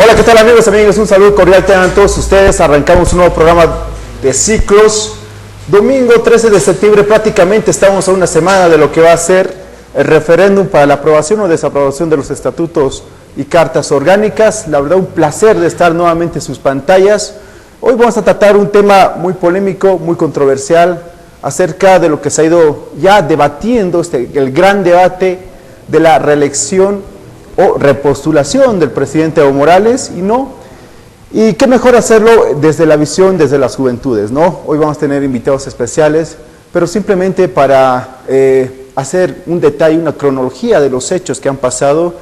Hola, ¿qué tal amigos, amigas? Un saludo cordial tengan todos ustedes. Arrancamos un nuevo programa de ciclos. Domingo 13 de septiembre, prácticamente estamos a una semana de lo que va a ser el referéndum para la aprobación o desaprobación de los estatutos y cartas orgánicas. La verdad, un placer de estar nuevamente en sus pantallas. Hoy vamos a tratar un tema muy polémico, muy controversial, acerca de lo que se ha ido ya debatiendo, el gran debate de la reelección o repostulación del presidente Evo Morales, y qué mejor hacerlo desde la visión, desde las juventudes, ¿no? Hoy vamos a tener invitados especiales, pero simplemente para hacer un detalle, una cronología de los hechos que han pasado.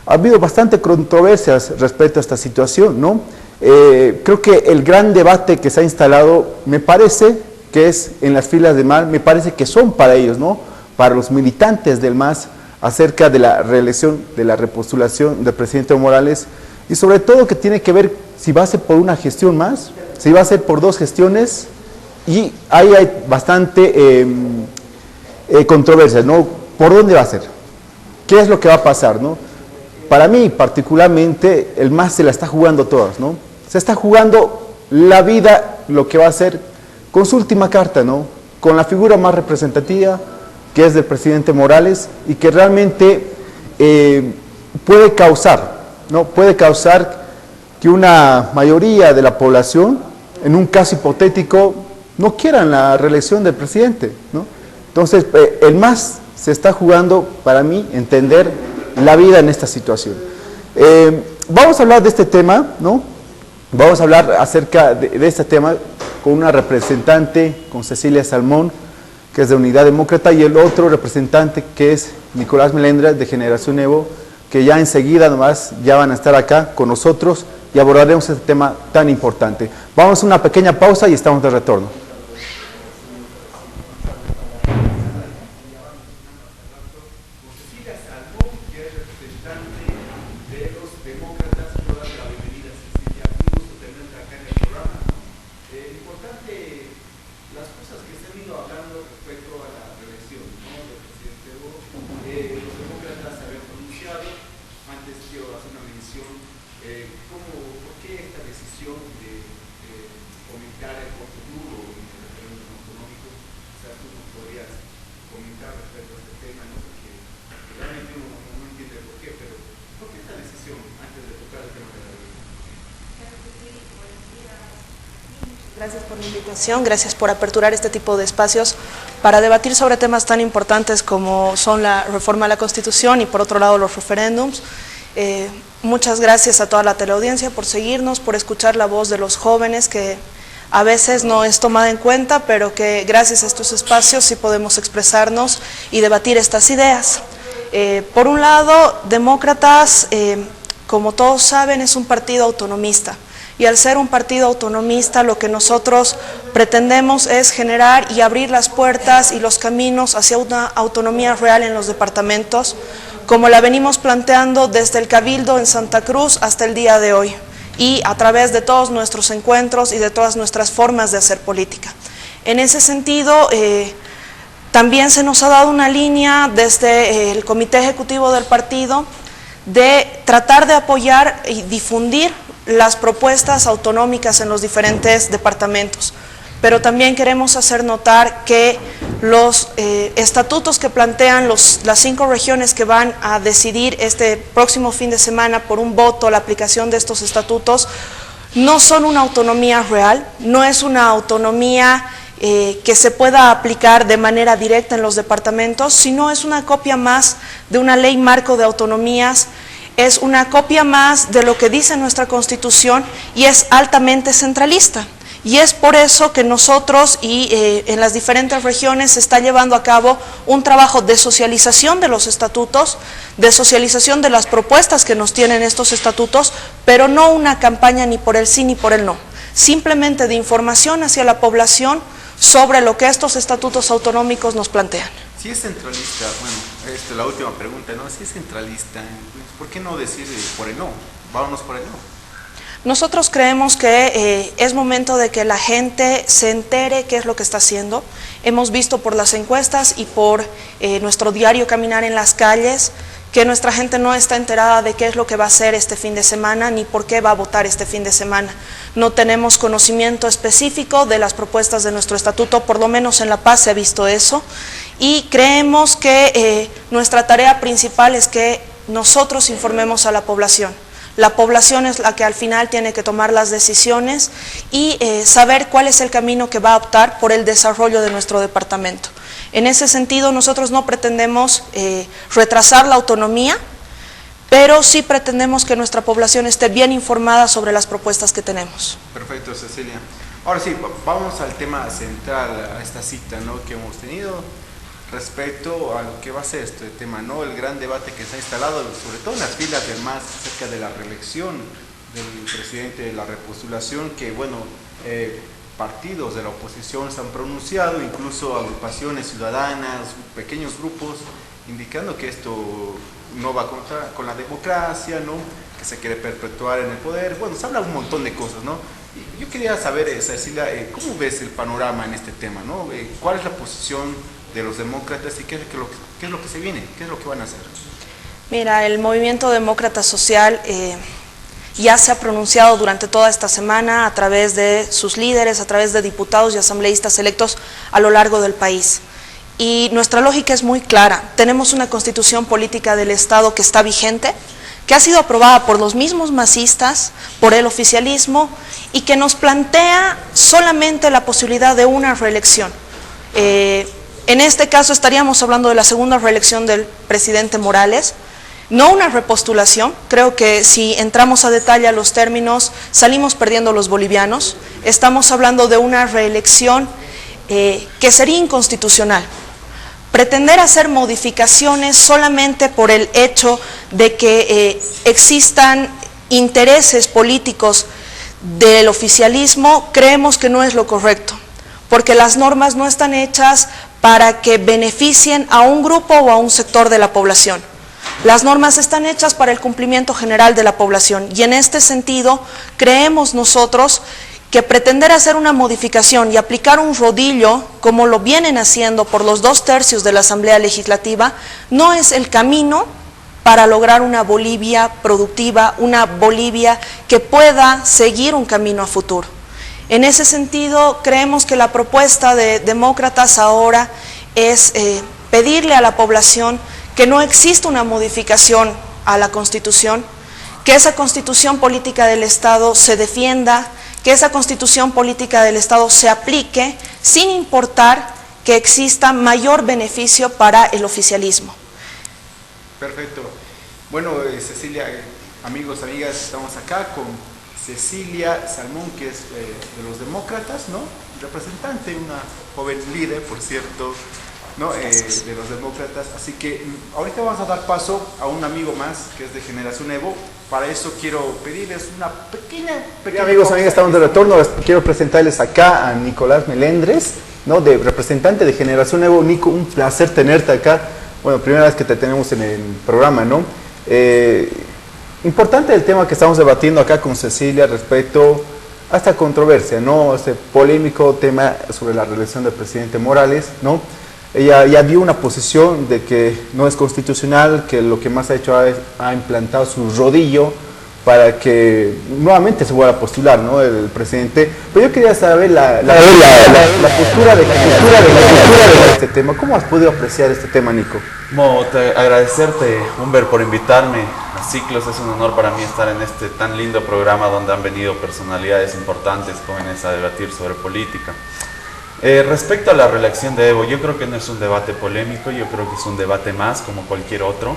Ha habido bastante controversias respecto a esta situación, ¿no? Creo que el gran debate que se ha instalado, me parece que es en las filas de MAS, me parece que son para ellos, ¿no? Para los militantes del MAS, acerca de la reelección, de la repostulación del presidente Evo Morales, y sobre todo que tiene que ver si va a ser por una gestión más, si va a ser por dos gestiones, y ahí hay bastante controversia, ¿no? ¿Por dónde va a ser? ¿Qué es lo que va a pasar, no? Para mí, particularmente, el MAS se la está jugando todas, ¿no? Se está jugando la vida, lo que va a hacer con su última carta, ¿no? Con la figura más representativa, que es del presidente Morales, y que realmente puede causar, ¿no? Puede causar que una mayoría de la población, en un caso hipotético, no quieran la reelección del presidente, ¿no? Entonces, el MAS se está jugando, para mí, entender la vida en esta situación. Vamos a hablar de este tema, ¿no? Vamos a hablar acerca de este tema con una representante, con Cecilia Salmón, que es de Unidad Demócrata, y el otro representante que es Nicolás Melendres, de Generación Evo, que ya enseguida nomás ya van a estar acá con nosotros y abordaremos este tema tan importante. Vamos a una pequeña pausa y estamos de retorno. Gracias por la invitación, gracias por aperturar este tipo de espacios para debatir sobre temas tan importantes como son la reforma a la Constitución y por otro lado los referéndums. Muchas gracias a toda la teleaudiencia por seguirnos, por escuchar la voz de los jóvenes que a veces no es tomada en cuenta, pero que gracias a estos espacios sí podemos expresarnos y debatir estas ideas. Por un lado, Demócratas, como todos saben, es un partido autonomista. Y al ser un partido autonomista, lo que nosotros pretendemos es generar y abrir las puertas y los caminos hacia una autonomía real en los departamentos, como la venimos planteando desde el Cabildo en Santa Cruz hasta el día de hoy, y a través de todos nuestros encuentros y de todas nuestras formas de hacer política. En ese sentido, también se nos ha dado una línea desde el Comité Ejecutivo del partido de tratar de apoyar y difundir las propuestas autonómicas en los diferentes departamentos, pero también queremos hacer notar que los estatutos que plantean las 5 regiones que van a decidir este próximo fin de semana por un voto la aplicación de estos estatutos no son una autonomía real, no es una autonomía que se pueda aplicar de manera directa en los departamentos, sino es una copia más de una ley marco de autonomías. Es una copia más de lo que dice nuestra Constitución y es altamente centralista. Y es por eso que nosotros en las diferentes regiones se está llevando a cabo un trabajo de socialización de los estatutos, de socialización de las propuestas que nos tienen estos estatutos, pero no una campaña ni por el sí ni por el no. Simplemente de información hacia la población sobre lo que estos estatutos autonómicos nos plantean. Si es centralista, bueno, la última pregunta, ¿no? Si es centralista, ¿por qué no decir por el no? Vámonos por el no. Nosotros creemos que es momento de que la gente se entere qué es lo que está haciendo. Hemos visto por las encuestas y por nuestro diario caminar en las calles que nuestra gente no está enterada de qué es lo que va a hacer este fin de semana ni por qué va a votar este fin de semana. No tenemos conocimiento específico de las propuestas de nuestro estatuto, por lo menos en La Paz se ha visto eso, y creemos que nuestra tarea principal es que nosotros informemos a la población. La población es la que al final tiene que tomar las decisiones y saber cuál es el camino que va a optar por el desarrollo de nuestro departamento. En ese sentido, nosotros no pretendemos retrasar la autonomía, pero sí pretendemos que nuestra población esté bien informada sobre las propuestas que tenemos. Perfecto, Cecilia. Ahora sí, vamos al tema central, a esta cita, ¿no?, que hemos tenido respecto a lo que va a ser este tema, ¿no?, el gran debate que se ha instalado, sobre todo en las filas del MAS, acerca de la reelección del presidente, de la repostulación, que bueno, partidos de la oposición se han pronunciado, incluso agrupaciones ciudadanas, pequeños grupos, indicando que esto no va con la democracia, ¿no?, que se quiere perpetuar en el poder. Bueno, se habla un montón de cosas, ¿no? Y yo quería saber, Cecilia, ¿cómo ves el panorama en este tema, ¿no? ¿Cuál es la posición de los demócratas y qué es lo que se viene? ¿Qué es lo que van a hacer? Mira, el movimiento demócrata social ya se ha pronunciado durante toda esta semana a través de sus líderes, a través de diputados y asambleístas electos a lo largo del país. Y nuestra lógica es muy clara. Tenemos una constitución política del Estado que está vigente, que ha sido aprobada por los mismos masistas, por el oficialismo, y que nos plantea solamente la posibilidad de una reelección. En este caso estaríamos hablando de la segunda reelección del presidente Morales, no una repostulación. Creo que si entramos a detalle a los términos, salimos perdiendo los bolivianos. Estamos hablando de una reelección que sería inconstitucional. Pretender hacer modificaciones solamente por el hecho de que existan intereses políticos del oficialismo, creemos que no es lo correcto, porque las normas no están hechas para que beneficien a un grupo o a un sector de la población. Las normas están hechas para el cumplimiento general de la población, y en este sentido creemos nosotros que pretender hacer una modificación y aplicar un rodillo, como lo vienen haciendo por los 2/3 de la Asamblea Legislativa, no es el camino para lograr una Bolivia productiva, una Bolivia que pueda seguir un camino a futuro. En ese sentido, creemos que la propuesta de demócratas ahora es pedirle a la población que no exista una modificación a la Constitución, que esa Constitución política del Estado se defienda, que esa Constitución política del Estado se aplique sin importar que exista mayor beneficio para el oficialismo. Perfecto. Bueno, Cecilia, amigos, amigas, estamos acá con Cecilia Salmón, que es de los demócratas, ¿no?, representante, una joven líder, por cierto, ¿no?, de los demócratas. Así que ahorita vamos a dar paso a un amigo más que es de Generación Evo. Para eso quiero pedirles una pequeña amigos, amigas, estamos de retorno. Quiero presentarles acá a Nicolás Melendres, ¿no?, de representante de Generación Evo. Nico, un placer tenerte acá. Bueno, primera vez que te tenemos en el programa, ¿no? Importante el tema que estamos debatiendo acá con Cecilia respecto a esta controversia, ¿no?, este polémico tema sobre la reelección del presidente Morales, ¿no? Ella ya dio una posición de que no es constitucional, que lo que más ha hecho ha implantado su rodillo para que nuevamente se vuelva a postular, ¿no?, el presidente. Pero yo quería saber la postura de este tema. ¿Cómo has podido apreciar este tema, Nico? Agradecerte, Humber, por invitarme a Ciclos. Es un honor para mí estar en este tan lindo programa donde han venido personalidades importantes, jóvenes, a debatir sobre política. Respecto a la reelección de Evo, yo creo que no es un debate polémico, yo creo que es un debate más como cualquier otro.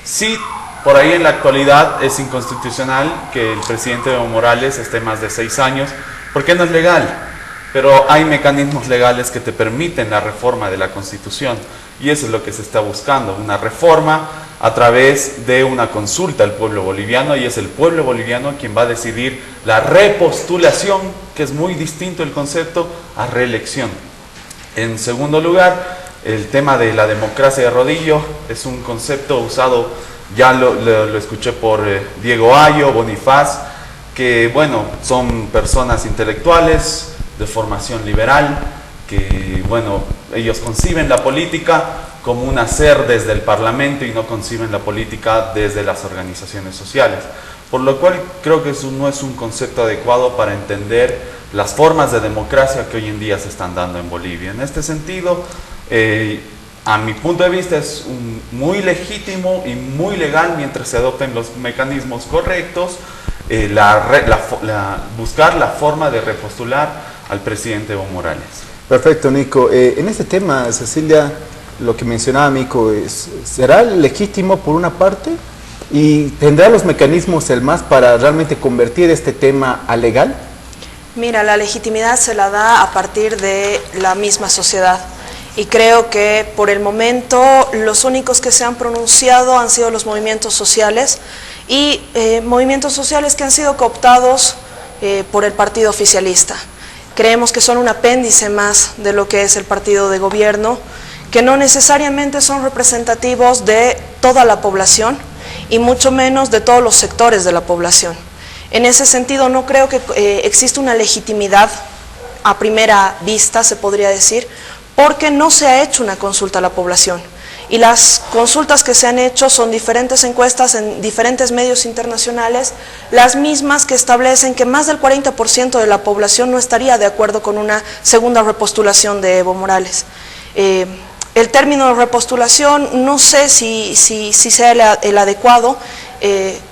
Sí, por ahí en la actualidad es inconstitucional que el presidente Evo Morales esté más de 6 años, porque no es legal, pero hay mecanismos legales que te permiten la reforma de la Constitución, y eso es lo que se está buscando, una reforma a través de una consulta al pueblo boliviano, y es el pueblo boliviano quien va a decidir la repostulación, que es muy distinto el concepto a reelección. En segundo lugar, el tema de la democracia de rodillo es un concepto usado, ya lo escuché por Diego Ayo, Bonifaz, que bueno, son personas intelectuales de formación liberal, que bueno, ellos conciben la política como un hacer desde el Parlamento y no conciben la política desde las organizaciones sociales. Por lo cual creo que eso no es un concepto adecuado para entender las formas de democracia que hoy en día se están dando en Bolivia. En este sentido, a mi punto de vista es muy legítimo y muy legal, mientras se adopten los mecanismos correctos, buscar la forma de repostular al presidente Evo Morales. Perfecto, Nico. En este tema, Cecilia, lo que mencionaba Nico, ¿será legítimo por una parte? ¿Y tendrá los mecanismos el MAS para realmente convertir este tema a legal? Mira, la legitimidad se la da a partir de la misma sociedad. Y creo que por el momento los únicos que se han pronunciado han sido los movimientos sociales y movimientos sociales que han sido cooptados por el partido oficialista. Creemos que son un apéndice más de lo que es el partido de gobierno, que no necesariamente son representativos de toda la población y mucho menos de todos los sectores de la población. En ese sentido no creo que exista una legitimidad a primera vista, se podría decir, porque no se ha hecho una consulta a la población. Y las consultas que se han hecho son diferentes encuestas en diferentes medios internacionales, las mismas que establecen que más del 40% de la población no estaría de acuerdo con una segunda repostulación de Evo Morales. El término de repostulación no sé si sea el adecuado.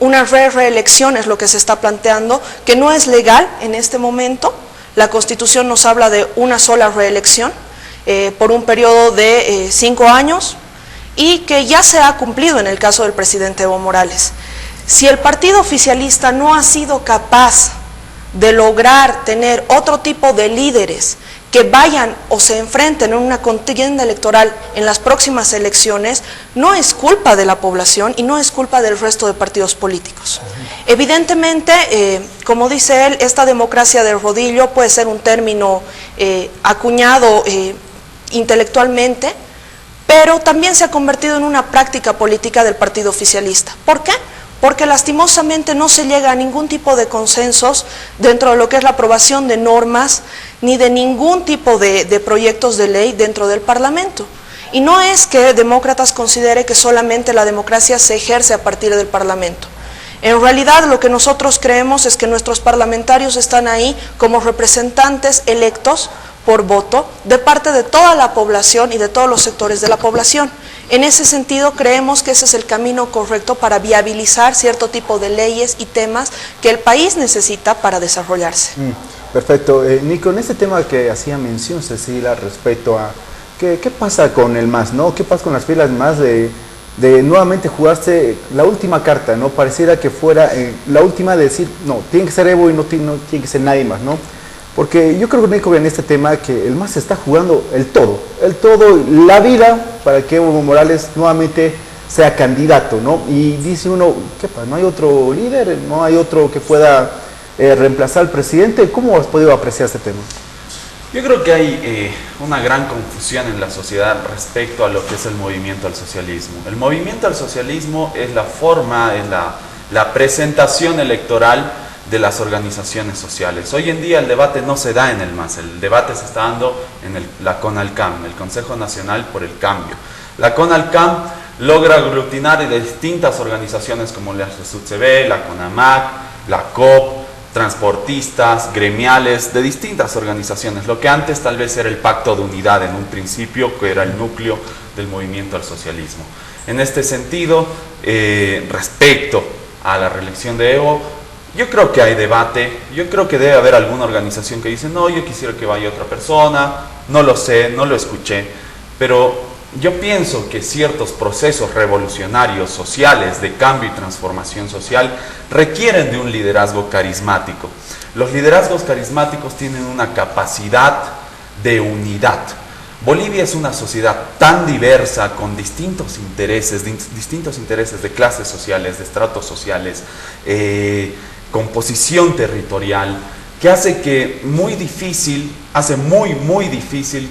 Una reelección es lo que se está planteando, que no es legal en este momento. La Constitución nos habla de una sola reelección por un periodo de 5 años y que ya se ha cumplido en el caso del presidente Evo Morales. Si el partido oficialista no ha sido capaz de lograr tener otro tipo de líderes que vayan o se enfrenten en una contienda electoral en las próximas elecciones, no es culpa de la población y no es culpa del resto de partidos políticos. Evidentemente, como dice él, esta democracia del rodillo puede ser un término acuñado intelectualmente, pero también se ha convertido en una práctica política del partido oficialista. ¿Por qué? Porque lastimosamente no se llega a ningún tipo de consensos dentro de lo que es la aprobación de normas, ni de ningún tipo de proyectos de ley dentro del Parlamento. Y no es que Demócratas considere que solamente la democracia se ejerce a partir del Parlamento. En realidad lo que nosotros creemos es que nuestros parlamentarios están ahí como representantes electos por voto de parte de toda la población y de todos los sectores de la población. En ese sentido creemos que ese es el camino correcto para viabilizar cierto tipo de leyes y temas que el país necesita para desarrollarse. Perfecto. Nico, en este tema que hacía mención Cecilia respecto a ¿qué pasa con el MAS, ¿no? ¿Qué pasa con las filas más de nuevamente jugarse la última carta, ¿no? Pareciera que fuera la última de decir, no, tiene que ser Evo y no tiene que ser nadie más, ¿no? Porque yo creo, Nico, en este tema que el MAS se está jugando el todo, la vida para que Evo Morales nuevamente sea candidato, ¿no? Y dice uno, ¿qué pasa? ¿No hay otro líder? ¿No hay otro que pueda reemplazar al presidente? ¿Cómo has podido apreciar este tema? Yo creo que hay una gran confusión en la sociedad respecto a lo que es el movimiento al socialismo. El movimiento al socialismo es la forma, es la presentación electoral de las organizaciones sociales. Hoy en día el debate no se da en el MAS, el debate se está dando en la CONALCAM, el Consejo Nacional por el Cambio. La CONALCAM logra aglutinar de distintas organizaciones como la SUTCB, la CONAMAC, la COP, transportistas, gremiales, de distintas organizaciones, lo que antes tal vez era el Pacto de Unidad en un principio, que era el núcleo del movimiento al socialismo. En este sentido, respecto a la reelección de Evo, yo creo que hay debate, yo creo que debe haber alguna organización que dice, no, yo quisiera que vaya otra persona, no lo sé, no lo escuché, pero yo pienso que ciertos procesos revolucionarios sociales de cambio y transformación social requieren de un liderazgo carismático. Los liderazgos carismáticos tienen una capacidad de unidad. Bolivia es una sociedad tan diversa, con distintos intereses de clases sociales, de estratos sociales, composición territorial, que hace que muy difícil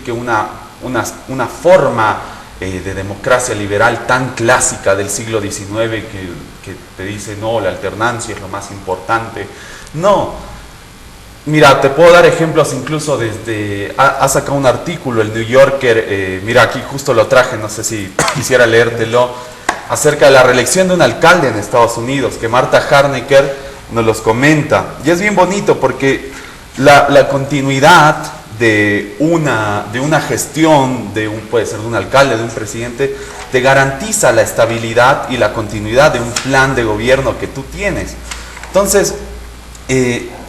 que una forma de democracia liberal tan clásica del siglo XIX que te dice no, la alternancia es lo más importante. No, Mira, te puedo dar ejemplos incluso desde... Ha sacado un artículo, el New Yorker, mira, aquí justo lo traje, no sé si quisiera leértelo, acerca de la reelección de un alcalde en Estados Unidos, que Marta Harnecker nos los comenta. Y es bien bonito porque la continuidad de una gestión, puede ser de un alcalde, de un presidente, te garantiza la estabilidad y la continuidad de un plan de gobierno que tú tienes. Entonces,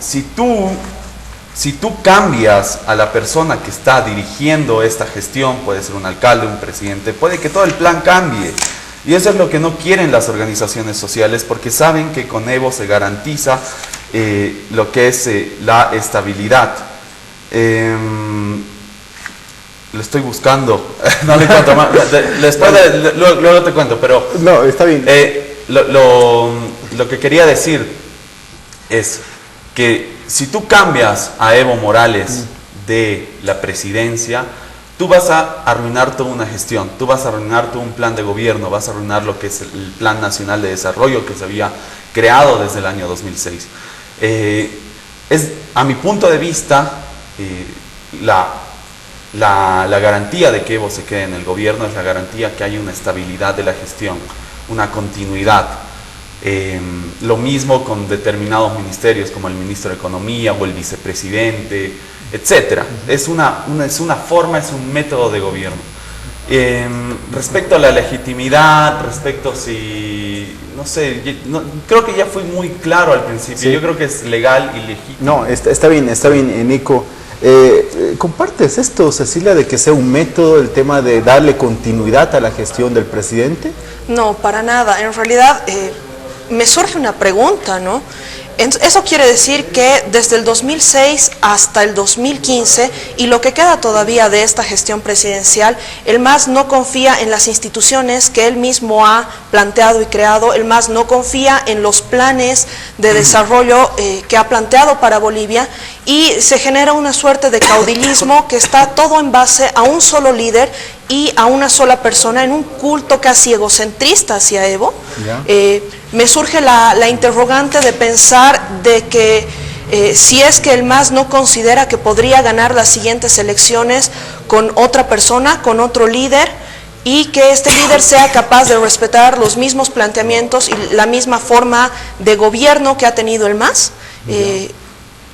si tú cambias a la persona que está dirigiendo esta gestión, puede ser un alcalde, un presidente, puede que todo el plan cambie. Y eso es lo que no quieren las organizaciones sociales, porque saben que con Evo se garantiza lo que es la estabilidad. Lo estoy buscando, no le cuento más, luego te cuento, pero... No, está bien. Lo que quería decir es que si tú cambias a Evo Morales de la presidencia, tú vas a arruinar toda una gestión, tú vas a arruinar todo un plan de gobierno, vas a arruinar lo que es el Plan Nacional de Desarrollo que se había creado desde el año 2006. A mi punto de vista, la garantía de que Evo se quede en el gobierno es la garantía que hay una estabilidad de la gestión, una continuidad. Lo mismo con determinados ministerios como el ministro de Economía o el vicepresidente, etcétera. Es una forma, es un método de gobierno. Respecto a la legitimidad, respecto si... No sé, creo que ya fui muy claro al principio. Sí. Yo creo que es legal y legítimo. No, está bien, Nico. ¿Compartes esto, Cecilia, de que sea un método el tema de darle continuidad a la gestión del presidente? No, para nada. En realidad, me surge una pregunta, ¿no? Eso quiere decir que desde el 2006 hasta el 2015 y lo que queda todavía de esta gestión presidencial, el MAS no confía en las instituciones que él mismo ha planteado y creado, el MAS no confía en los planes de desarrollo que ha planteado para Bolivia y se genera una suerte de caudillismo que está todo en base a un solo líder y a una sola persona en un culto casi egocentrista hacia Evo. Me surge la interrogante de pensar de que si es que el MAS no considera que podría ganar las siguientes elecciones con otra persona, con otro líder, y que este líder sea capaz de respetar los mismos planteamientos y la misma forma de gobierno que ha tenido el MAS.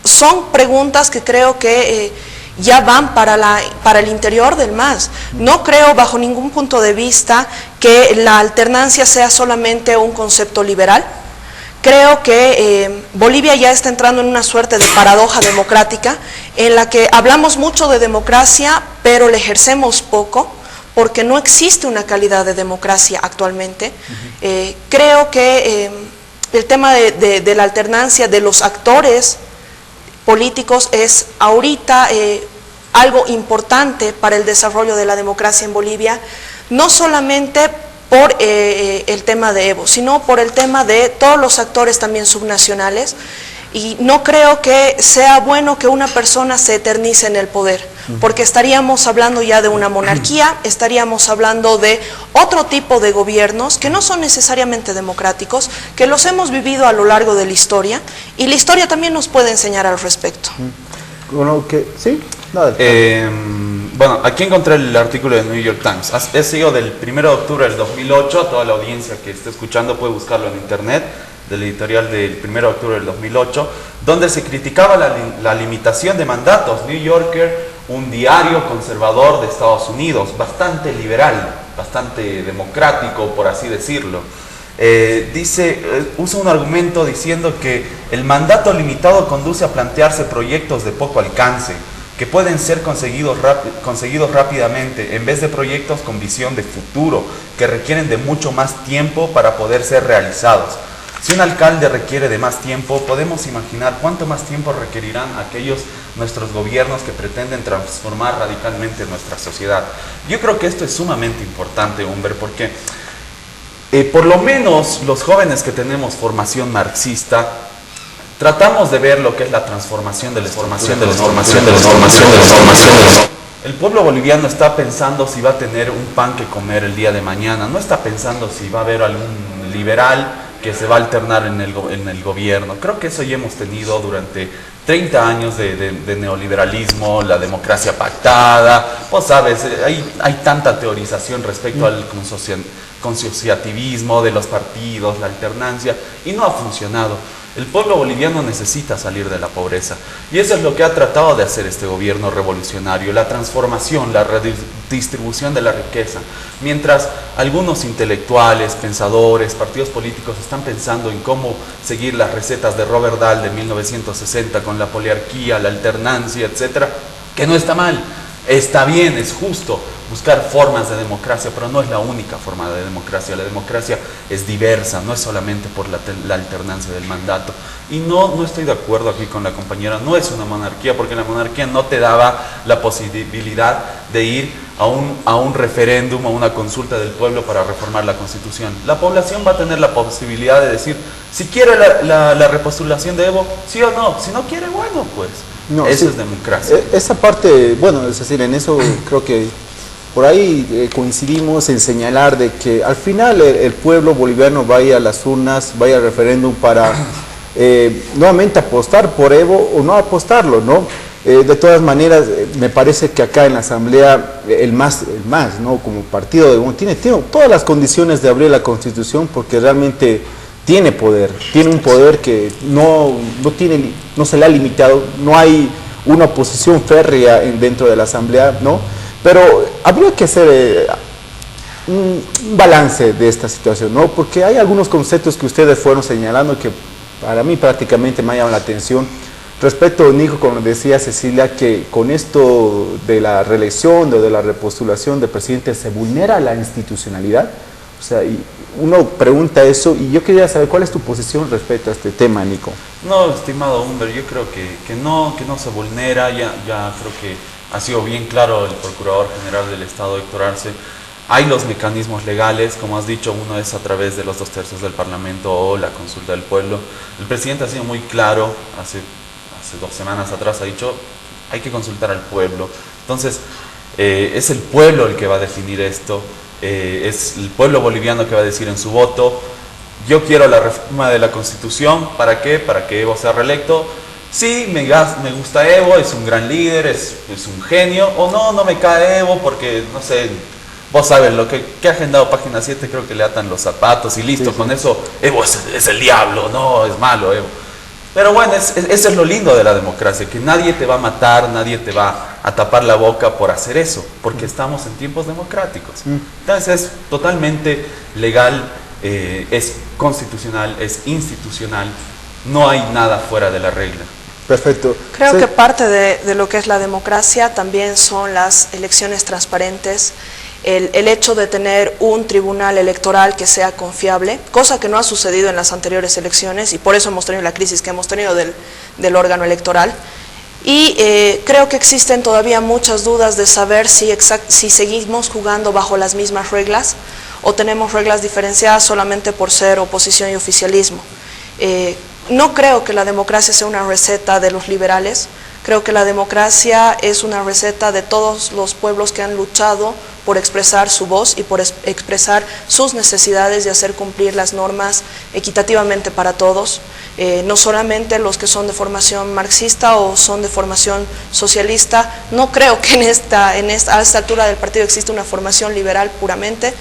Son preguntas que creo que ya van para el interior del MAS. No creo bajo ningún punto de vista que la alternancia sea solamente un concepto liberal. Creo que Bolivia ya está entrando en una suerte de paradoja democrática en la que hablamos mucho de democracia, pero la ejercemos poco, porque no existe una calidad de democracia actualmente. Creo que el tema de la alternancia de los actores políticos es ahorita algo importante para el desarrollo de la democracia en Bolivia, no solamente por el tema de Evo, sino por el tema de todos los actores también subnacionales, y no creo que sea bueno que una persona se eternice en el poder, porque estaríamos hablando ya de una monarquía, estaríamos hablando de otro tipo de gobiernos que no son necesariamente democráticos, que los hemos vivido a lo largo de la historia, y la historia también nos puede enseñar al respecto. Bueno, ¿sí? Bueno, aquí encontré el artículo de New York Times. Ha sido del 1 de octubre del 2008, a toda la audiencia que esté escuchando puede buscarlo en internet, del editorial del 1 de octubre del 2008, donde se criticaba la limitación de mandatos. New Yorker, un diario conservador de Estados Unidos, bastante liberal, bastante democrático, por así decirlo. Usa un argumento diciendo que el mandato limitado conduce a plantearse proyectos de poco alcance, que pueden ser conseguidos rápidamente, en vez de proyectos con visión de futuro, que requieren de mucho más tiempo para poder ser realizados. Si un alcalde requiere de más tiempo, podemos imaginar cuánto más tiempo requerirán nuestros gobiernos que pretenden transformar radicalmente nuestra sociedad. Yo creo que esto es sumamente importante, Humber, porque por lo menos los jóvenes que tenemos formación marxista, tratamos de ver lo que es la transformación de la formación de la formación. El pueblo boliviano está pensando si va a tener un pan que comer el día de mañana, no está pensando si va a haber algún liberal que se va a alternar en el gobierno. Creo que eso ya hemos tenido durante 30 años de neoliberalismo, la democracia pactada, vos sabes, hay tanta teorización respecto al consociativismo de los partidos, la alternancia, y no ha funcionado. El pueblo boliviano necesita salir de la pobreza y eso es lo que ha tratado de hacer este gobierno revolucionario, la transformación, la redistribución de la riqueza. Mientras algunos intelectuales, pensadores, partidos políticos están pensando en cómo seguir las recetas de Robert Dahl de 1960 con la poliarquía, la alternancia, etcétera, que no está mal, está bien, es justo buscar formas de democracia, pero no es la única forma de democracia. La democracia es diversa, no es solamente por la alternancia del mandato. Y no estoy de acuerdo aquí con la compañera, no es una monarquía, porque la monarquía no te daba la posibilidad de ir a un referéndum, a una consulta del pueblo para reformar la Constitución. La población va a tener la posibilidad de decir, si quiere la repostulación de Evo, sí o no, si no quiere, bueno, pues, no, eso sí, es democracia. Esa parte, bueno, es decir, en eso creo que por ahí coincidimos en señalar de que al final el pueblo boliviano vaya a las urnas, vaya al referéndum para nuevamente apostar por Evo o no apostarlo, ¿no? De todas maneras, me parece que acá en la Asamblea el MAS, ¿no? Como partido tiene todas las condiciones de abrir la Constitución porque realmente tiene poder, tiene un poder que no se le ha limitado, no hay una oposición férrea dentro de la Asamblea, ¿no? Pero habría que hacer un balance de esta situación, ¿no? Porque hay algunos conceptos que ustedes fueron señalando que para mí prácticamente me llaman la atención. Respecto, Nico, como decía Cecilia, que con esto de la reelección o de la repostulación del presidente se vulnera la institucionalidad. O sea, y uno pregunta eso y yo quería saber cuál es tu posición respecto a este tema, Nico. No, estimado Humber, yo creo que no se vulnera, ya creo que ha sido bien claro el Procurador General del Estado, Héctor Arce. Hay los mecanismos legales, como has dicho, uno es a través de los 2/3 del Parlamento o la consulta del pueblo. El presidente ha sido muy claro, hace 2 semanas atrás ha dicho, hay que consultar al pueblo. Entonces, es el pueblo el que va a definir esto, es el pueblo boliviano que va a decir en su voto, yo quiero la reforma de la Constitución, ¿para qué? Para que Evo sea reelecto. Sí, me gusta Evo, es un gran líder, es un genio, o no me cae Evo porque, no sé, vos sabes, lo que ha agendado Página 7, creo que le atan los zapatos y listo, sí. Con eso, Evo es el diablo, no, es malo Evo. Pero bueno, eso es lo lindo de la democracia, que nadie te va a matar, nadie te va a tapar la boca por hacer eso, porque estamos en tiempos democráticos. Entonces es totalmente legal, es constitucional, es institucional, no hay nada fuera de la regla. Perfecto. Creo que parte de lo que es la democracia también son las elecciones transparentes, el hecho de tener un tribunal electoral que sea confiable, cosa que no ha sucedido en las anteriores elecciones y por eso hemos tenido la crisis que hemos tenido del órgano electoral. Y creo que existen todavía muchas dudas de saber si seguimos jugando bajo las mismas reglas o tenemos reglas diferenciadas solamente por ser oposición y oficialismo. No creo que la democracia sea una receta de los liberales, creo que la democracia es una receta de todos los pueblos que han luchado por expresar su voz y por expresar sus necesidades de hacer cumplir las normas equitativamente para todos, no solamente los que son de formación marxista o son de formación socialista. No creo que a esta altura del partido exista una formación liberal puramente,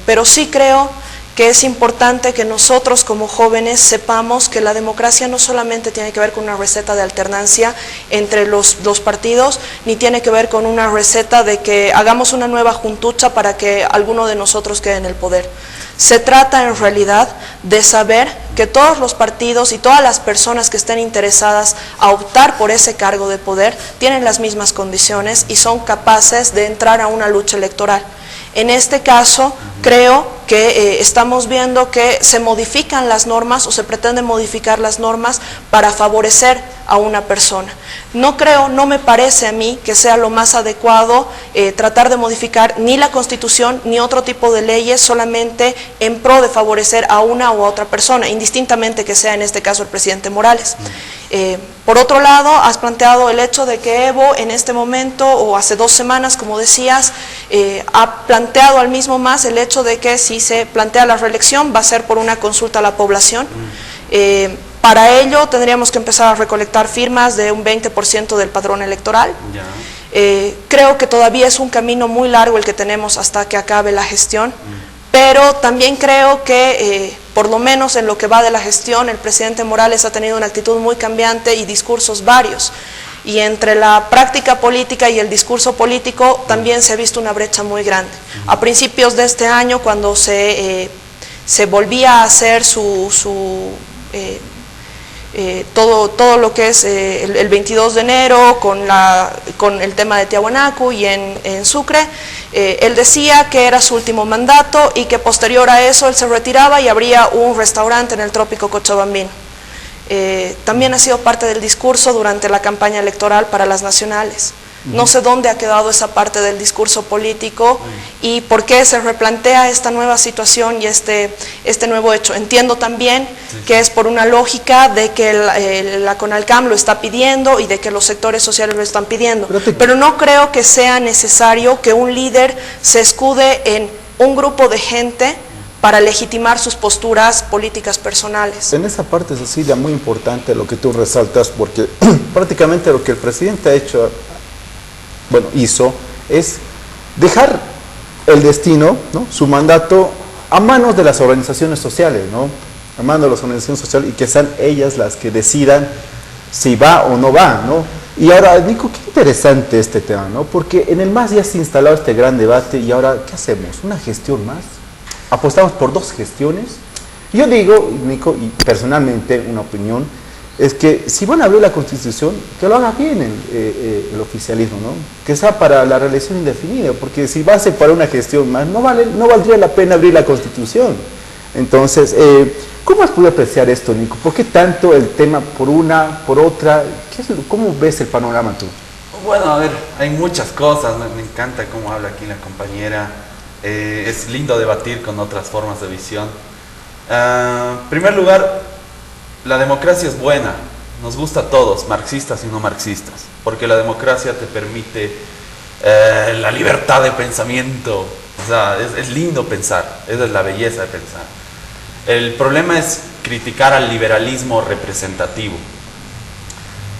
pero sí creo que es importante que nosotros como jóvenes sepamos que la democracia no solamente tiene que ver con una receta de alternancia entre los partidos, ni tiene que ver con una receta de que hagamos una nueva juntucha para que alguno de nosotros quede en el poder. Se trata en realidad de saber que todos los partidos y todas las personas que estén interesadas a optar por ese cargo de poder tienen las mismas condiciones y son capaces de entrar a una lucha electoral. En este caso, creo que estamos viendo que se modifican las normas o se pretende modificar las normas para favorecer a una persona. No me parece a mí que sea lo más adecuado tratar de modificar ni la Constitución ni otro tipo de leyes solamente en pro de favorecer a una u otra persona, indistintamente que sea en este caso el presidente Morales. Por otro lado, has planteado el hecho de que Evo en este momento, o hace 2 semanas, como decías, ha planteado al mismo MAS el hecho de que si se plantea la reelección va a ser por una consulta a la población. Para ello tendríamos que empezar a recolectar firmas de un 20% del padrón electoral. Ya. Creo que todavía es un camino muy largo el que tenemos hasta que acabe la gestión, pero también creo que por lo menos en lo que va de la gestión, el presidente Morales ha tenido una actitud muy cambiante y discursos varios. Y entre la práctica política y el discurso político también se ha visto una brecha muy grande. A principios de este año, cuando se volvía a hacer todo lo que es el 22 de enero con el tema de Tiahuanaco y en Sucre, él decía que era su último mandato y que posterior a eso él se retiraba y abría un restaurante en el Trópico Cochabambino. También ha sido parte del discurso durante la campaña electoral para las nacionales. No sé dónde ha quedado esa parte del discurso político y por qué se replantea esta nueva situación y este nuevo hecho. Entiendo también que es por una lógica de que la CONALCAM lo está pidiendo y de que los sectores sociales lo están pidiendo. Pero no creo que sea necesario que un líder se escude en un grupo de gente para legitimar sus posturas políticas personales. En esa parte, Cecilia, muy importante lo que tú resaltas, porque prácticamente lo que el presidente ha hecho, hizo, es dejar el destino, ¿no?, su mandato a manos de las organizaciones sociales, ¿no?, a manos de las organizaciones sociales, y que sean ellas las que decidan si va o no va, ¿no? Y ahora, Nico, qué interesante este tema, ¿no?, porque en el MAS ya se ha instalado este gran debate, y ahora, ¿qué hacemos? ¿Una gestión más? ¿Apostamos por 2 gestiones? Yo digo, Nico, y personalmente una opinión, es que si van a abrir la Constitución, que lo haga bien el oficialismo, ¿no?, que sea para la reelección indefinida, porque si va a ser para una gestión más, no valdría la pena abrir la Constitución. Entonces, ¿cómo has podido apreciar esto, Nico? ¿Por qué tanto el tema por una, por otra? ¿Cómo ves el panorama tú? Bueno, a ver, hay muchas cosas, me encanta cómo habla aquí la compañera. Es lindo debatir con otras formas de visión. En primer lugar, la democracia es buena, nos gusta a todos, marxistas y no marxistas, porque la democracia te permite la libertad de pensamiento, o sea, es lindo pensar, esa es la belleza de pensar. El problema es criticar al liberalismo representativo.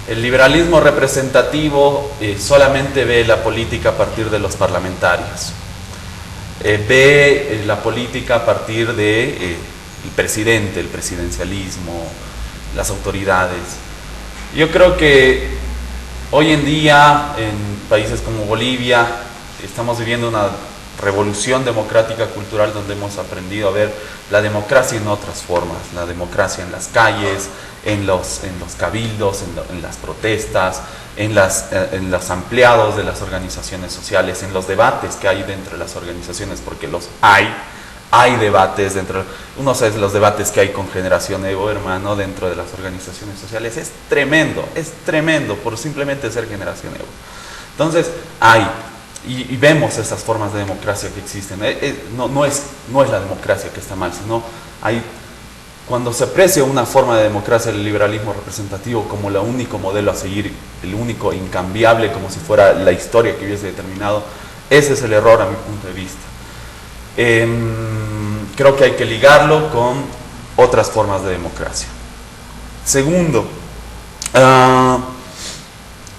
El liberalismo representativo solamente ve la política a partir de los parlamentarios. Ve la política a partir de el presidente, el presidencialismo, las autoridades. Yo creo que hoy en día en países como Bolivia estamos viviendo una revolución democrática cultural donde hemos aprendido a ver la democracia en otras formas, la democracia en las calles, en los cabildos, en las protestas, en los ampliados de las organizaciones sociales, en los debates que hay dentro de las organizaciones, porque los hay debates dentro, uno sabe los debates que hay con Generación Evo, hermano, dentro de las organizaciones sociales, es tremendo por simplemente ser Generación Evo. Entonces, y vemos esas formas de democracia que existen. No es la democracia que está mal, sino cuando se aprecia una forma de democracia del liberalismo representativo como el único modelo a seguir, el único incambiable, como si fuera la historia que hubiese determinado, ese es el error a mi punto de vista. Creo que hay que ligarlo con otras formas de democracia. Segundo,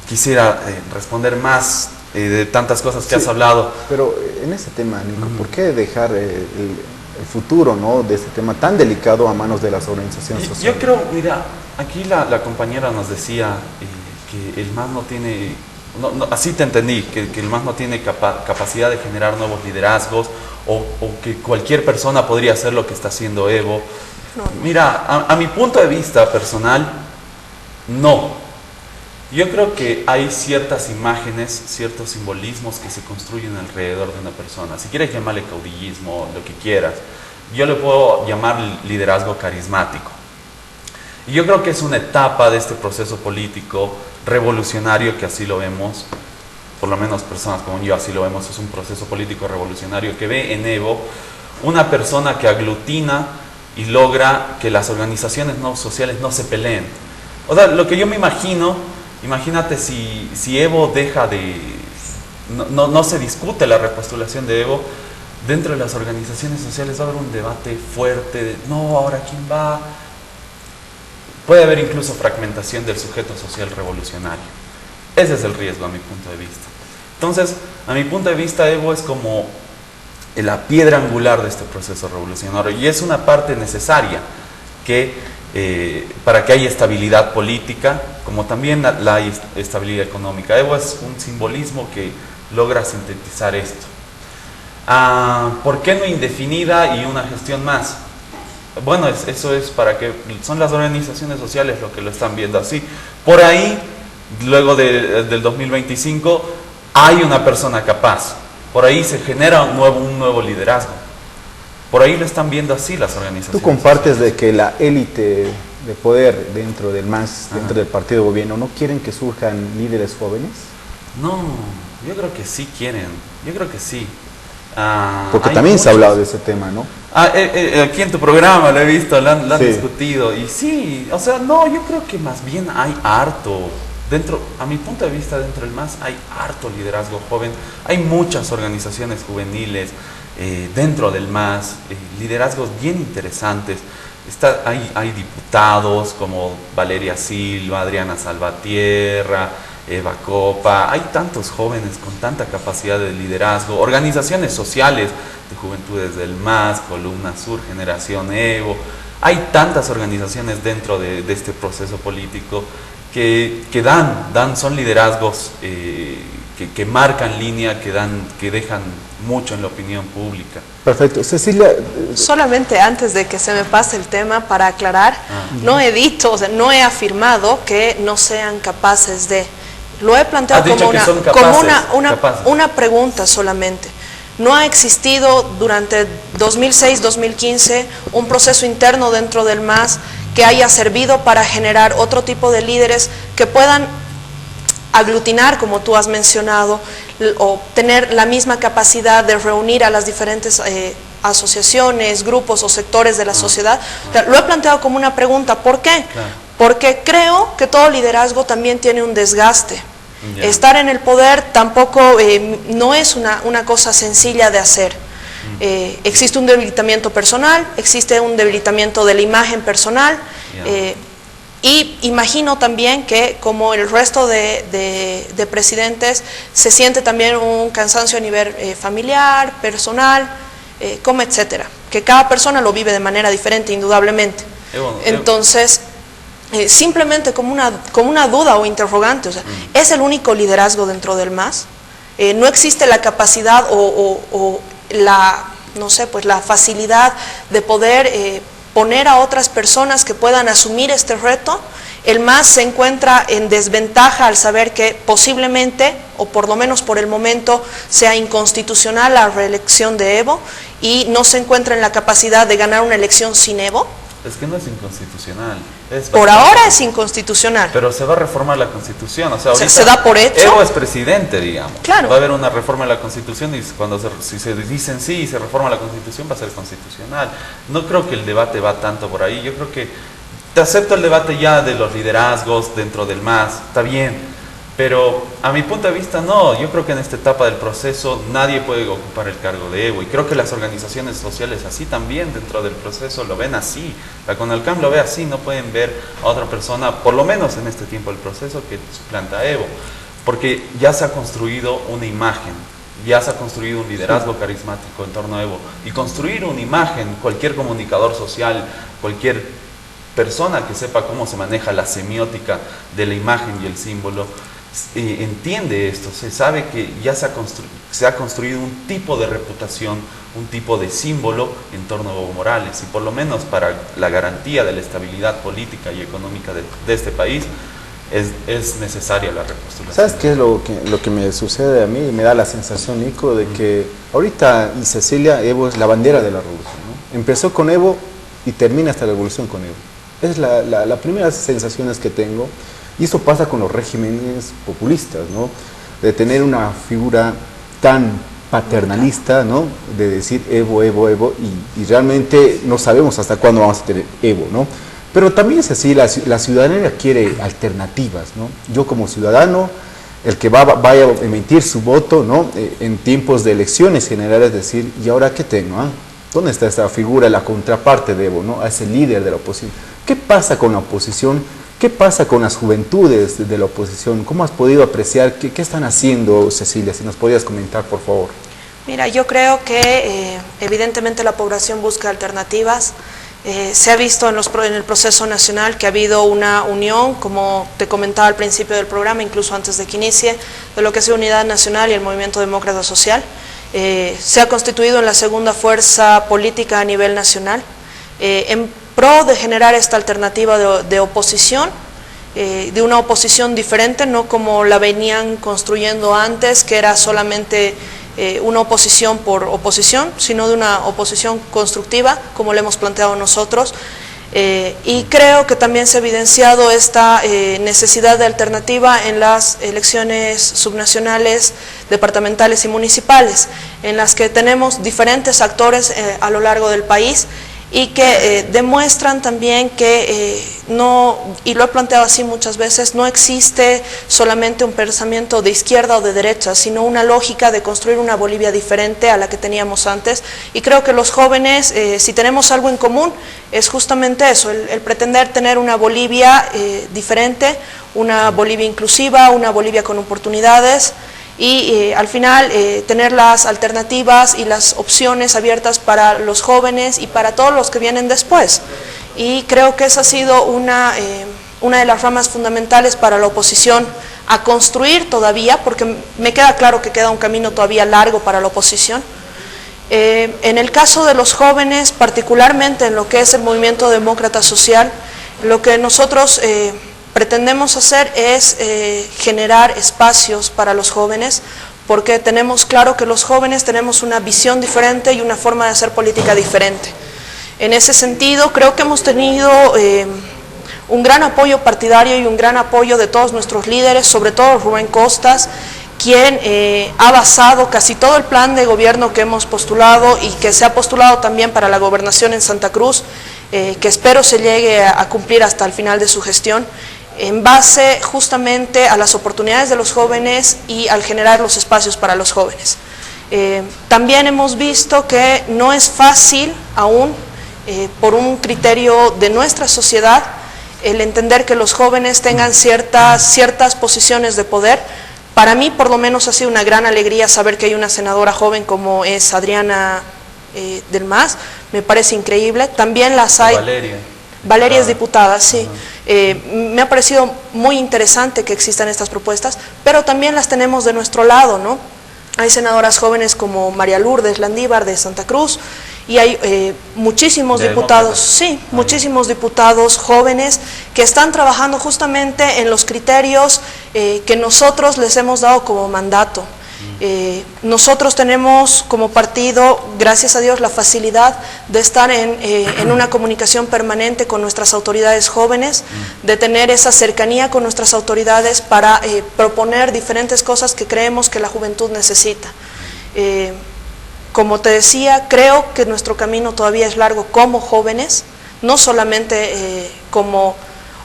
quisiera responder más de tantas cosas que has hablado. Pero en ese tema, Nico, ¿por qué dejar el futuro, ¿no?, de este tema tan delicado a manos de las organizaciones sociales? Yo creo, mira, aquí la compañera nos decía que el MAS no tiene, así te entendí, que el MAS no tiene capacidad de generar nuevos liderazgos o que cualquier persona podría hacer lo que está haciendo Evo. No. Mira, a mi punto de vista personal, no. Yo creo que hay ciertas imágenes, ciertos simbolismos que se construyen alrededor de una persona. Si quieres llamarle caudillismo, lo que quieras, yo le puedo llamar liderazgo carismático. Y yo creo que es una etapa de este proceso político revolucionario, que así lo vemos, por lo menos personas como yo así lo vemos, es un proceso político revolucionario que ve en Evo una persona que aglutina y logra que las organizaciones no sociales no se peleen. O sea, lo que yo me imagino, imagínate si Evo deja de, no se discute la repostulación de Evo, dentro de las organizaciones sociales va a haber un debate fuerte de, no, ahora quién va. puede haber incluso fragmentación del sujeto social revolucionario. Ese es el riesgo a mi punto de vista. Entonces, a mi punto de vista, Evo es como la piedra angular de este proceso revolucionario y es una parte necesaria para que haya estabilidad política, como también la estabilidad económica. Evo es un simbolismo que logra sintetizar esto. ¿Por qué no indefinida y una gestión más? Bueno, eso es para que son las organizaciones sociales lo que lo están viendo así. Por ahí, luego del 2025, hay una persona capaz. Por ahí se genera un nuevo liderazgo. Por ahí lo están viendo así las organizaciones. ¿Tú compartes de que la élite de poder dentro del MAS, dentro del partido de gobierno, no quieren que surjan líderes jóvenes? No, yo creo que sí quieren. Yo creo que sí. Porque también se ha hablado de ese tema, ¿no? Aquí en tu programa lo he visto, lo han Sí. discutido. Y sí, o sea, no, yo creo que más bien hay harto. A mi punto de vista, dentro del MAS hay harto liderazgo joven. Hay muchas organizaciones juveniles dentro del MAS, liderazgos bien interesantes. Hay diputados como Valeria Silva, Adriana Salvatierra, Eva Copa. Hay tantos jóvenes con tanta capacidad de liderazgo, organizaciones sociales de juventudes del MAS, Columna Sur, Generación Evo. Hay tantas organizaciones dentro de este proceso político que son liderazgos que marcan línea, que dejan mucho en la opinión pública. Perfecto. Cecilia, Solamente antes de que se me pase el tema, para aclarar, no he dicho, o sea, no he afirmado que no sean capaces de. Lo he planteado Has dicho como que una, son como capaces. una pregunta solamente. No ha existido durante 2006-2015 un proceso interno dentro del MAS que haya servido para generar otro tipo de líderes que puedan aglutinar, como tú has mencionado, o tener la misma capacidad de reunir a las diferentes asociaciones, grupos o sectores de la sociedad. O sea, lo he planteado como una pregunta. ¿Por qué? Claro. Porque creo que todo liderazgo también tiene un desgaste. Ya. Estar en el poder tampoco no es una cosa sencilla de hacer. Existe un debilitamiento personal, existe un debilitamiento de la imagen personal. Ya. Y imagino también que, como el resto de presidentes, se siente también un cansancio a nivel familiar, personal, como etcétera. Que cada persona lo vive de manera diferente, indudablemente. Entonces, simplemente como una duda o interrogante, o sea, ¿es el único liderazgo dentro del MAS? ¿No existe la capacidad o la, no sé, pues la facilidad de poder poner a otras personas que puedan asumir este reto? El MAS se encuentra en desventaja al saber que posiblemente, o por lo menos por el momento, sea inconstitucional la reelección de Evo y no se encuentra en la capacidad de ganar una elección sin Evo. Es que no es inconstitucional. Por ahora es inconstitucional. Pero se va a reformar la Constitución. O sea, O sea, ahorita se da por hecho. Evo es presidente, digamos. Claro. Va a haber una reforma de la Constitución y si se dicen sí y se reforma la Constitución, va a ser constitucional. No creo que el debate va tanto por ahí. Yo creo que te acepto el debate ya de los liderazgos dentro del MAS. Está bien. Pero a mi punto de vista no, yo creo que en esta etapa del proceso nadie puede ocupar el cargo de Evo y creo que las organizaciones sociales así también dentro del proceso lo ven así, la CONALCAM lo ve así, no pueden ver a otra persona, por lo menos en este tiempo del proceso, que suplanta a Evo, porque ya se ha construido una imagen, ya se ha construido un liderazgo carismático en torno a Evo y construir una imagen, cualquier comunicador social, cualquier persona que sepa cómo se maneja la semiótica de la imagen y el símbolo, entiende esto, se sabe que ya se ha construido un tipo de reputación, un tipo de símbolo en torno a Evo Morales y por lo menos para la garantía de la estabilidad política y económica de este país es necesaria la repostulación. ¿Sabes qué es lo que me sucede a mí? Me da la sensación, Nico, de que ahorita y Cecilia, Evo es la bandera de la revolución, ¿no? Empezó con Evo y termina hasta la revolución con Evo. Es la primera sensación que tengo. Y eso pasa con los regímenes populistas, ¿no? De tener una figura tan paternalista, ¿no? De decir Evo, Evo, Evo, y realmente no sabemos hasta cuándo vamos a tener Evo, ¿no? Pero también es así, la ciudadanía quiere alternativas, ¿no? Yo como ciudadano, el que vaya a emitir su voto, ¿no? En tiempos de elecciones generales, decir, ¿y ahora qué tengo? ¿Dónde está esta figura, la contraparte de Evo, ¿no? A ese líder de la oposición. ¿Qué pasa con la oposición? ¿Qué pasa con las juventudes de la oposición? ¿Cómo has podido apreciar? ¿Qué están haciendo, Cecilia? Si nos podías comentar, por favor. Mira, yo creo que evidentemente la población busca alternativas. Se ha visto en el proceso nacional que ha habido una unión, como te comentaba al principio del programa, incluso antes de que inicie, de lo que es la Unidad Nacional y el Movimiento Demócrata Social. Se ha constituido en la segunda fuerza política a nivel nacional, en pro de generar esta alternativa de oposición, de una oposición diferente, no como la venían construyendo antes, que era solamente una oposición por oposición, sino de una oposición constructiva, como lo hemos planteado nosotros. Y creo que también se ha evidenciado esta necesidad de alternativa en las elecciones subnacionales, departamentales y municipales, en las que tenemos diferentes actores a lo largo del país y que demuestran también que no, y lo he planteado así muchas veces, no existe solamente un pensamiento de izquierda o de derecha, sino una lógica de construir una Bolivia diferente a la que teníamos antes. Y creo que los jóvenes, si tenemos algo en común, es justamente eso, el pretender tener una Bolivia diferente, una Bolivia inclusiva, una Bolivia con oportunidades, y al final tener las alternativas y las opciones abiertas para los jóvenes y para todos los que vienen después. Y creo que esa ha sido una de las ramas fundamentales para la oposición a construir todavía, porque me queda claro que queda un camino todavía largo para la oposición. En el caso de los jóvenes, particularmente en lo que es el movimiento demócrata social, lo que nosotros pretendemos hacer es generar espacios para los jóvenes, porque tenemos claro que los jóvenes tenemos una visión diferente y una forma de hacer política diferente. En ese sentido, creo que hemos tenido un gran apoyo partidario y un gran apoyo de todos nuestros líderes, sobre todo Rubén Costas, quien ha basado casi todo el plan de gobierno que hemos postulado y que se ha postulado también para la gobernación en Santa Cruz, que espero se llegue a cumplir hasta el final de su gestión, en base justamente a las oportunidades de los jóvenes y al generar los espacios para los jóvenes. También hemos visto que no es fácil aún, por un criterio de nuestra sociedad, el entender que los jóvenes tengan ciertas posiciones de poder. Para mí, por lo menos, ha sido una gran alegría saber que hay una senadora joven como es Adriana del MAS, me parece increíble. También las hay... Valeria es diputada, sí. Me ha parecido muy interesante que existan estas propuestas, pero también las tenemos de nuestro lado, ¿no? Hay senadoras jóvenes como María Lourdes Landívar de Santa Cruz, y hay muchísimos diputados, sí, muchísimos diputados jóvenes que están trabajando justamente en los criterios que nosotros les hemos dado como mandato. Nosotros tenemos como partido, gracias a Dios, la facilidad de estar en una comunicación permanente con nuestras autoridades jóvenes, de tener esa cercanía con nuestras autoridades para proponer diferentes cosas que creemos que la juventud necesita. Como te decía, creo que nuestro camino todavía es largo como jóvenes, no solamente como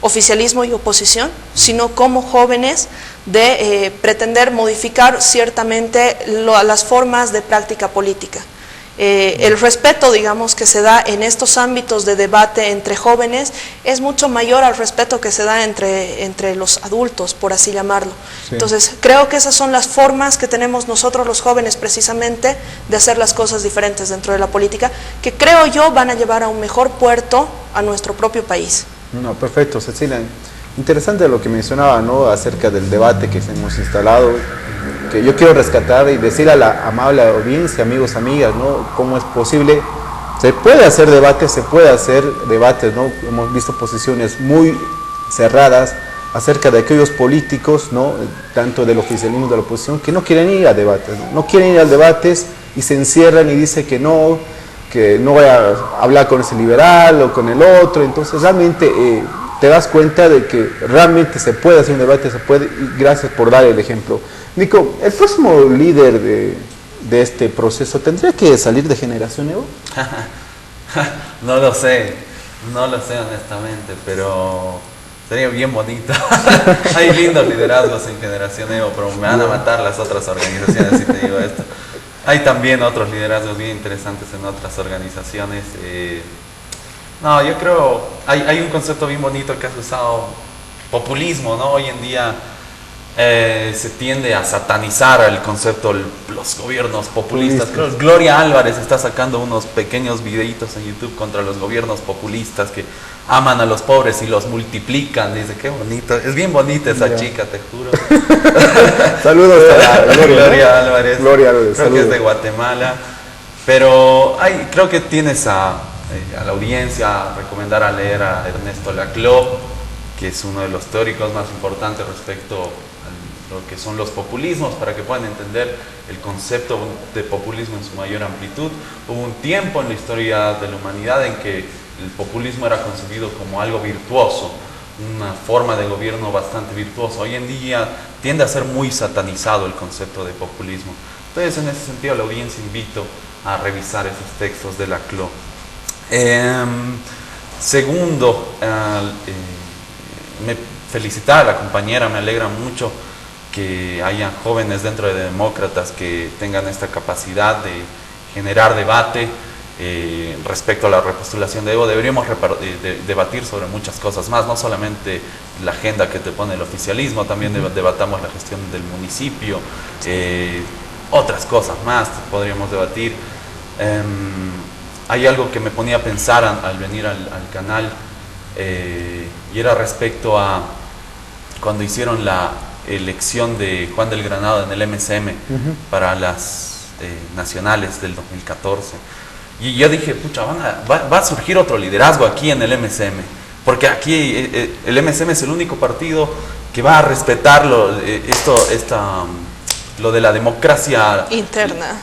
oficialismo y oposición, sino como jóvenes de pretender modificar ciertamente las formas de práctica política. El respeto, digamos, que se da en estos ámbitos de debate entre jóvenes es mucho mayor al respeto que se da entre los adultos, por así llamarlo. Sí. Entonces, creo que esas son las formas que tenemos nosotros los jóvenes precisamente de hacer las cosas diferentes dentro de la política, que creo yo van a llevar a un mejor puerto a nuestro propio país. No, perfecto, Cecilia. Interesante lo que mencionaba, ¿no?, acerca del debate que hemos instalado, que yo quiero rescatar y decir a la amable audiencia, amigos, amigas, ¿no?, cómo es posible, se puede hacer debates, ¿no? Hemos visto posiciones muy cerradas acerca de aquellos políticos, ¿no?, tanto del oficialismo como de la oposición, que no quieren ir a debates, no quieren ir a debates y se encierran y dicen que no voy a hablar con ese liberal o con el otro. Entonces realmente te das cuenta de que realmente se puede hacer un debate, se puede, y gracias por dar el ejemplo. Nico, ¿el próximo líder de este proceso tendría que salir de Generación Evo? No lo sé honestamente, pero sería bien bonito. Hay lindos liderazgos en Generación Evo, pero me van a matar las otras organizaciones si te digo esto. Hay también otros liderazgos bien interesantes en otras organizaciones. No, yo creo, hay un concepto bien bonito que has usado, populismo, ¿no? Hoy en día se tiende a satanizar el concepto los gobiernos populistas. Creo que Gloria Álvarez está sacando unos pequeños videitos en YouTube contra los gobiernos populistas que aman a los pobres y los multiplican. Dice, qué bonito, es bien bonita esa chica, te juro. Saludos a Gloria Álvarez. Gloria Álvarez, creo que es de Guatemala. Pero creo que tienes a la audiencia a recomendar a leer a Ernesto Laclau, que es uno de los teóricos más importantes respecto a lo que son los populismos, para que puedan entender el concepto de populismo en su mayor amplitud. Hubo un tiempo en la historia de la humanidad en que el populismo era concebido como algo virtuoso, una forma de gobierno bastante virtuosa. Hoy en día tiende a ser muy satanizado el concepto de populismo. Entonces, en ese sentido, a la audiencia invito a revisar esos textos de Laclau. Segundo, felicitar a la compañera, me alegra mucho que haya jóvenes dentro de demócratas que tengan esta capacidad de generar debate respecto a la repostulación de Evo. Deberíamos debatir sobre muchas cosas más, no solamente la agenda que te pone el oficialismo, también debatamos la gestión del municipio, otras cosas más podríamos debatir. Hay algo que me ponía a pensar al venir al canal, y era respecto a cuando hicieron la elección de Juan del Granado en el MCM para las nacionales del 2014. Y yo dije, pucha, va a surgir otro liderazgo aquí en el MCM, porque aquí el MCM es el único partido que va a respetar lo de la democracia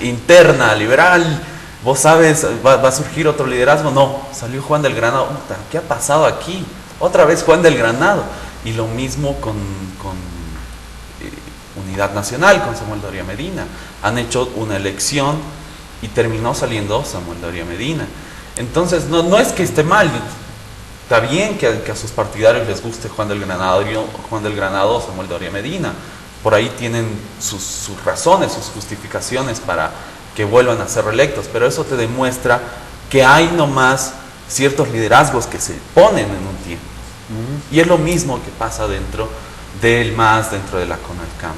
interna, liberal. Vos sabes, va a surgir otro liderazgo. No, salió Juan del Granado. ¿Qué ha pasado aquí? Otra vez Juan del Granado. Y lo mismo con Unidad Nacional, con Samuel Doria Medina. Han hecho una elección y terminó saliendo Samuel Doria Medina. Entonces, no es que esté mal. Está bien que a sus partidarios les guste Juan del Granado o Samuel Doria Medina. Por ahí tienen sus razones, sus justificaciones para que vuelvan a ser reelectos, pero eso te demuestra que hay nomás ciertos liderazgos que se ponen en un tiempo. Y es lo mismo que pasa dentro del MAS, dentro de la CONALCAM.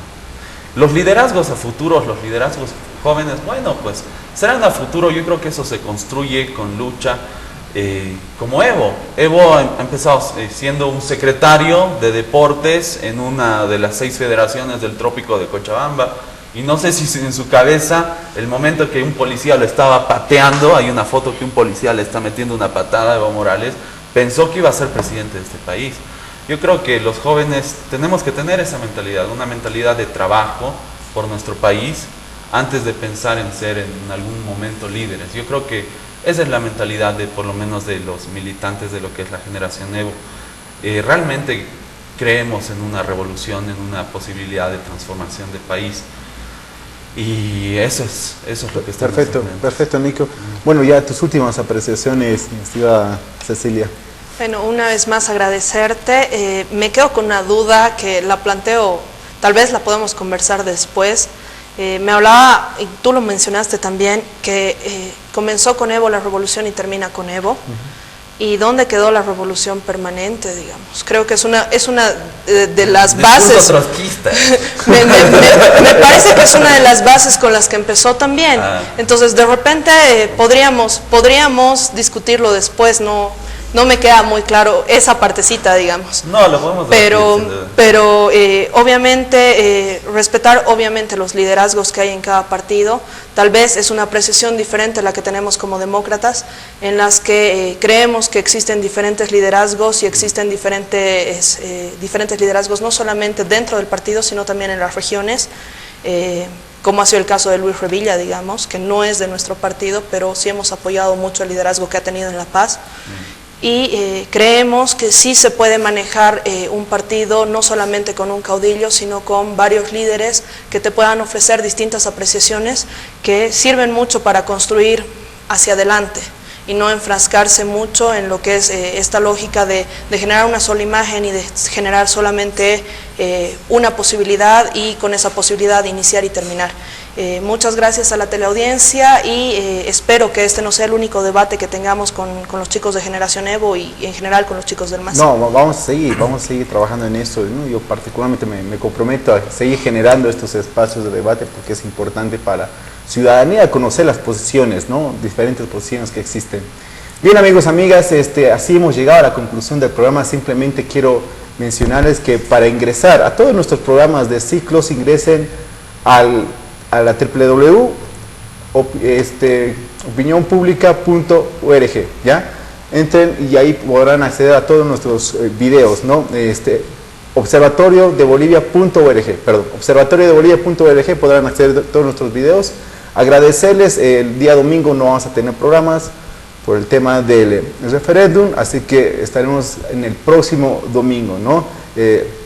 Los liderazgos a futuros, los liderazgos jóvenes, bueno, pues serán a futuro. Yo creo que eso se construye con lucha, como Evo. Evo ha empezado siendo un secretario de deportes en una de las 6 federaciones del trópico de Cochabamba. Y no sé si en su cabeza, el momento que un policía lo estaba pateando, hay una foto que un policía le está metiendo una patada a Evo Morales, pensó que iba a ser presidente de este país. Yo creo que los jóvenes tenemos que tener esa mentalidad, una mentalidad de trabajo por nuestro país, antes de pensar en ser en algún momento líderes. Yo creo que esa es la mentalidad por lo menos de los militantes de lo que es la generación Evo. Realmente creemos en una revolución, en una posibilidad de transformación del país. Y eso es lo que estamos haciendo. Perfecto, Nico. Bueno, ya tus últimas apreciaciones, mi estimada Cecilia. Bueno, una vez más agradecerte. Me quedo con una duda que la planteo, tal vez la podemos conversar después. Me hablaba, y tú lo mencionaste también, que comenzó con Evo la revolución y termina con Evo. ¿Y dónde quedó la revolución permanente, digamos? Creo que es una de las bases. Me parece que es una de las bases con las que empezó también. Entonces, de repente podríamos discutirlo después, no me queda muy claro esa partecita, digamos. No, lo podemos pero obviamente, respetar obviamente los liderazgos que hay en cada partido. Tal vez es una apreciación diferente a la que tenemos como demócratas, en las que creemos que existen diferentes liderazgos y existen diferentes liderazgos, no solamente dentro del partido, sino también en las regiones, como ha sido el caso de Luis Revilla, digamos, que no es de nuestro partido, pero sí hemos apoyado mucho el liderazgo que ha tenido en La Paz. Y creemos que sí se puede manejar un partido no solamente con un caudillo, sino con varios líderes que te puedan ofrecer distintas apreciaciones que sirven mucho para construir hacia adelante y no enfrascarse mucho en lo que es esta lógica de generar una sola imagen y de generar solamente una posibilidad y con esa posibilidad iniciar y terminar. Muchas gracias a la teleaudiencia y espero que este no sea el único debate que tengamos con los chicos de Generación Evo y en general con los chicos del MAS. No, vamos a seguir trabajando en esto, ¿no? Yo particularmente me comprometo a seguir generando estos espacios de debate porque es importante para la ciudadanía conocer las posiciones, ¿no? Diferentes posiciones que existen. Bien, amigos, amigas, así hemos llegado a la conclusión del programa. Simplemente quiero mencionarles que para ingresar a todos nuestros programas de ciclos ingresen a la www.opinionpublica.org, ¿ya? Entren y ahí podrán acceder a todos nuestros videos, ¿no? observatoriodebolivia.org podrán acceder a todos nuestros videos. Agradecerles, el día domingo no vamos a tener programas por el tema del referéndum, así que estaremos en el próximo domingo, ¿no?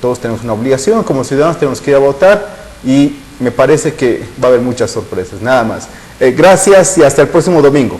Todos tenemos una obligación, como ciudadanos tenemos que ir a votar y me parece que va a haber muchas sorpresas, nada más. Gracias y hasta el próximo domingo.